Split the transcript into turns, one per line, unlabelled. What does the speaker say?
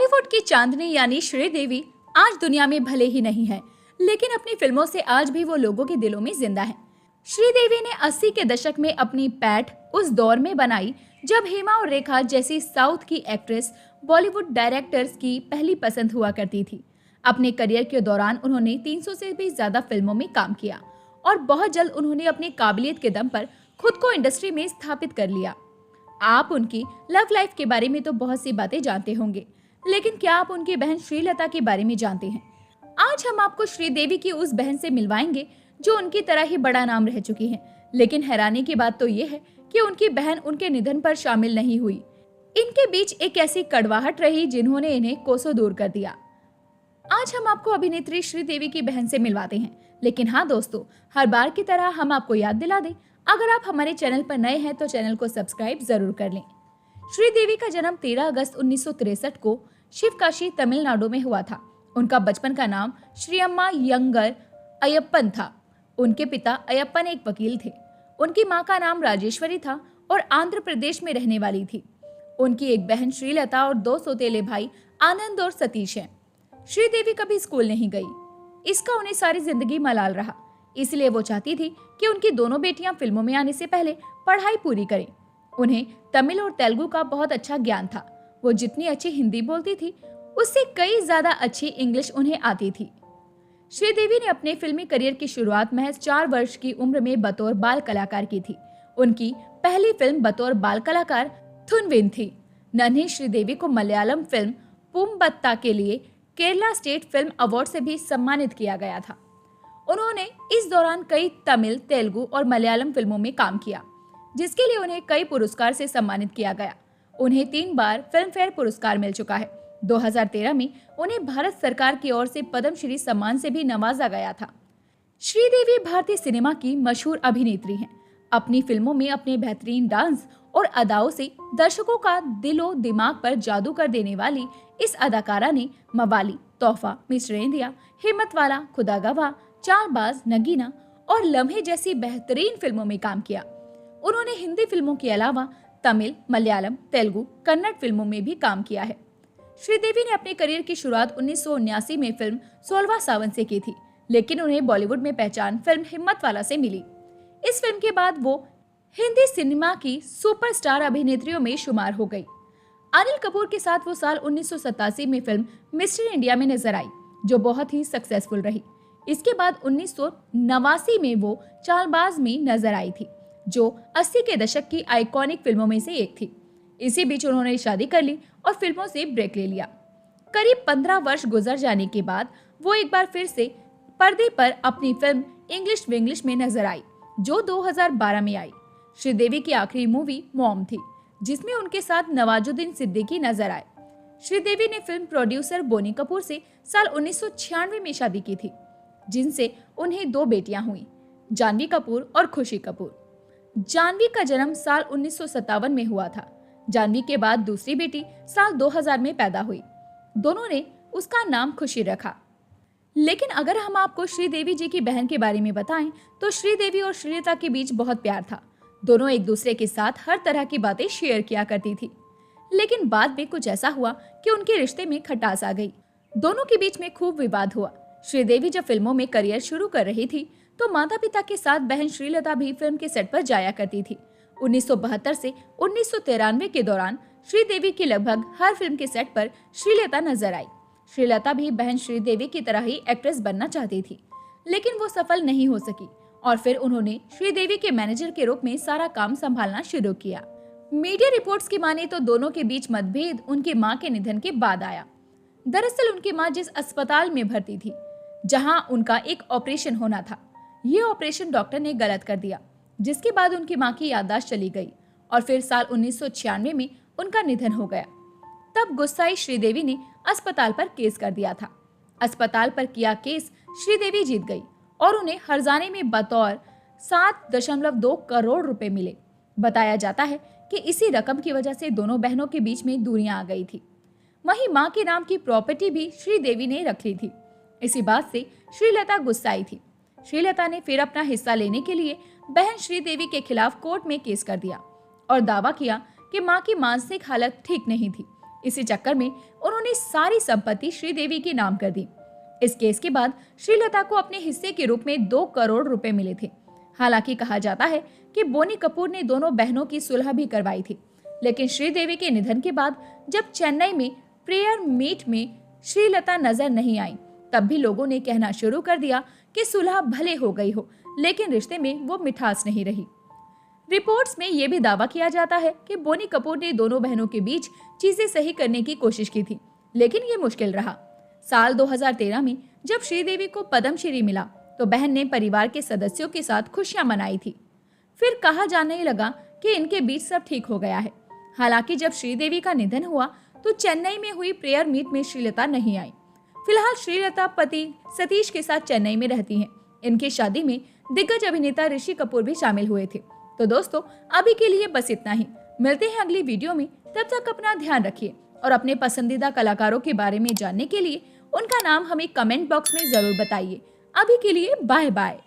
बॉलीवुड की चांदनी यानी श्रीदेवी आज दुनिया में भले ही नहीं है, लेकिन अपनी फिल्मों से आज भी वो लोगों के दिलों में जिंदा है। श्रीदेवी ने 80 के दशक में अपनी पैठ उस दौर में बनाई जब हेमा और रेखा जैसी साउथ की एक्ट्रेस बॉलीवुड डायरेक्टर्स की पहली पसंद हुआ करती थी। अपने करियर के दौरान उन्होंने 300 से भी ज्यादा फिल्मों में काम किया और बहुत जल्द उन्होंने अपनी काबिलियत के दम पर खुद को इंडस्ट्री में स्थापित कर लिया। आप उनकी लव लाइफ के बारे में तो बहुत सी बातें जानते होंगे, लेकिन क्या आप उनकी बहन श्रीलता के बारे में जानते हैं? आज हम आपको श्रीदेवी की उस बहन से मिलवाएंगे जो उनकी तरह ही बड़ा नाम रह चुकी है। लेकिन हैरानी की बात तो ये है कि उनकी बहन उनके निधन पर शामिल नहीं हुई। इनके बीच एक ऐसी कड़वाहट रही जिन्होंने इन्हें कोसों दूर कर दिया। आज हम आपको अभिनेत्री श्रीदेवी की बहन से मिलवाते हैं। लेकिन हाँ दोस्तों, हर बार की तरह हम आपको याद दिला दें, अगर आप हमारे चैनल पर नए हैं तो चैनल को सब्सक्राइब जरूर कर लें। श्रीदेवी का जन्म 13 अगस्त 1963 को शिवकाशी तमिलनाडु में हुआ था। उनका बचपन का नाम श्रीअम्मा यंगर अयप्पन था। उनके पिता अयप्पन एक वकील थे। उनकी मां का नाम राजेश्वरी था और आंध्र प्रदेश में रहने वाली थी। उनकी एक बहन श्रीलता और 2 सौतेले भाई आनंद और सतीश हैं। श्रीदेवी कभी स्कूल नहीं गई। इसका उन्हें सारी जिंदगी मलाल रहा। इसलिए वो चाहती थी कि उनकी दोनों बेटियां फिल्मों में आने से पहले पढ़ाई पूरी करें। उन्हें तमिल और तेलुगु का बहुत अच्छा ज्ञान था। वो जितनी अच्छी हिंदी बोलती थी, उससे कई ज्यादा अच्छी इंग्लिश उन्हें आती थी। श्रीदेवी ने अपने फिल्मी करियर की शुरुआत महज 4 वर्ष की उम्र में बतौर बाल कलाकार की थी। उनकी पहली फिल्म बतौर बाल कलाकार थुनविन थी। नन्ही श्रीदेवी को मलयालम फिल्म पूम्बत्ता के लिए केरला स्टेट फिल्म अवार्ड से भी सम्मानित किया गया था। उन्होंने इस दौरान कई तमिल, तेलुगु और मलयालम फिल्मों में काम किया, जिसके लिए उन्हें कई पुरस्कार से सम्मानित किया गया। उन्हें 3 बार फिल्म फेयर पुरस्कार मिल चुका है। 2013 में उन्हें भारत सरकार की ओर से पद्मश्री सम्मान से भी नवाजा गया था। श्रीदेवी भारतीय सिनेमा की मशहूर अभिनेत्री हैं। अपनी फिल्मों में अपने बेहतरीन डांस और अदाओं से दर्शकों का दिलो दिमाग पर जादू कर देने वाली इस अदाकारा ने मवाली, तोहफा, मिस्टर इंडिया, हिम्मत वाला, खुदा गवाह, चालबाज, नगीना और लम्हे जैसी बेहतरीन फिल्मों में काम किया। उन्होंने हिंदी फिल्मों के अलावा तमिल, मलयालम, तेलुगु, कन्नड़ फिल्मों में भी काम किया है। श्रीदेवी ने अपने करियर की शुरुआत 1979 में फिल्म 16वां सावन से की थी, लेकिन उन्हें बॉलीवुड में पहचान फिल्म हिम्मत वाला से मिली। इस फिल्म के बाद वो हिंदी सिनेमा की सुपरस्टार अभिनेत्रियों में शुमार हो गई। अनिल कपूर के साथ वो साल 1987 में फिल्म मिस्टर इंडिया में नजर आई, जो बहुत ही सक्सेसफुल रही। इसके बाद 1989 में वो चालबाज में नजर आई थी, जो 80 के दशक की आइकॉनिक फिल्मों में से एक थी। इसी बीच उन्होंने शादी कर ली और फिल्मों से ब्रेक ले लिया। करीब 15 वर्ष गुजर जाने के बाद वो एक बार फिर से पर्दे पर अपनी फिल्म इंग्लिश विंग्लिश में नजर आई, जो 2012 में आई। श्रीदेवी की आखिरी मूवी मॉम थी, जिसमें उनके साथ नवाजुद्दीन सिद्दीकी नजर आए। श्रीदेवी ने फिल्म प्रोड्यूसर बोनी कपूर से साल 1996 में शादी की थी, जिनसे उन्हें 2 बेटियां हुई, जानवी कपूर और खुशी कपूर। जानवी का जन्म साल 1957 में हुआ था। जानवी के बाद दूसरी बेटी साल 2000 में पैदा हुई। दोनों ने उसका नाम खुशी रखा। लेकिन अगर हम आपको श्रीदेवी जी की बहन के बारे में बताएं, तो श्रीदेवी और श्रीलता के बीच बहुत प्यार था। दोनों एक दूसरे के साथ हर तरह की बातें शेयर किया करती थी। लेकिन बाद में कुछ ऐसा हुआ कि उनके रिश्ते में खटास आ गई। दोनों के बीच में खूब विवाद हुआ। श्रीदेवी जब फिल्मों में करियर शुरू कर रही थी, तो माता पिता के साथ बहन श्रीलता भी फिल्म के सेट पर जाया करती थी। 1972 से 1993 के दौरान श्रीदेवी की लगभग हर फिल्म के सेट पर श्रीलता नजर आई। श्रीलता भी बहन श्रीदेवी की तरह ही एक्ट्रेस बनना चाहती थी, लेकिन वो सफल नहीं हो सकी और फिर उन्होंने श्रीदेवी के मैनेजर के रूप में सारा काम संभालना शुरू किया। मीडिया रिपोर्ट्स की माने तो दोनों के बीच मतभेद उनकी मां के निधन के बाद आया। दरअसल उनकी मां जिस अस्पताल में भर्ती थी, जहां उनका एक ऑपरेशन होना था, ये ऑपरेशन डॉक्टर ने गलत कर दिया, जिसके बाद उनकी मां की याददाश्त चली गई और फिर साल 1996 में उनका निधन हो गया। तब गुस्साई श्रीदेवी ने अस्पताल पर केस कर दिया था। अस्पताल पर किया केस श्रीदेवी जीत गई और उन्हें हर्जाने में बतौर 7.2 करोड़ रुपए मिले। बताया जाता है कि इसी रकम की वजह से दोनों बहनों के बीच में दूरियां आ गई थी। वहीं मां के नाम की प्रॉपर्टी भी श्रीदेवी ने रख ली थी। इसी बात से श्रीलता गुस्साई थी। श्रीलता ने फिर अपना हिस्सा लेने के लिए बहन श्रीदेवी के खिलाफ कोर्ट में केस कर दिया और दावा किया कि मां की मानसिक हालत ठीक नहीं थी, इसी चक्कर में उन्होंने सारी संपत्ति श्रीदेवी के नाम कर दी। इस केस के बाद श्रीलता को अपने हिस्से के रूप में 2 करोड़ रुपए मिले थे। हालांकि कहा जाता है कि बोनी कपूर ने दोनों बहनों की सुलह भी करवाई थी, लेकिन श्रीदेवी के निधन के बाद जब चेन्नई में प्रेयर मीट में श्रीलता नजर नहीं आई, तब भी लोगों ने कहना शुरू कर दिया कि सुलह भले हो गई हो, लेकिन रिश्ते में वो मिठास नहीं रही। रिपोर्ट्स में ये भी दावा किया जाता है कि बोनी कपूर ने दोनों बहनों के बीच चीजें सही करने की कोशिश की थी, लेकिन ये मुश्किल रहा। साल 2013 में जब श्रीदेवी को पद्मश्री मिला तो बहन ने परिवार के सदस्यों के साथ खुशियां मनाई थी। फिर कहा जाने लगा कि इनके बीच सब ठीक हो गया है। हालांकि जब श्रीदेवी का निधन हुआ तो चेन्नई में हुई प्रेयर मीट में श्रीलता नहीं आई। फिलहाल श्रीलता पति सतीश के साथ चेन्नई में रहती हैं। इनकी शादी में दिग्गज अभिनेता ऋषि कपूर भी शामिल हुए थे। तो दोस्तों, अभी के लिए बस इतना ही। मिलते हैं अगली वीडियो में। तब तक अपना ध्यान रखिए और अपने पसंदीदा कलाकारों के बारे में जानने के लिए उनका नाम हमें कमेंट बॉक्स में जरूर बताइए। अभी के लिए बाय बाय।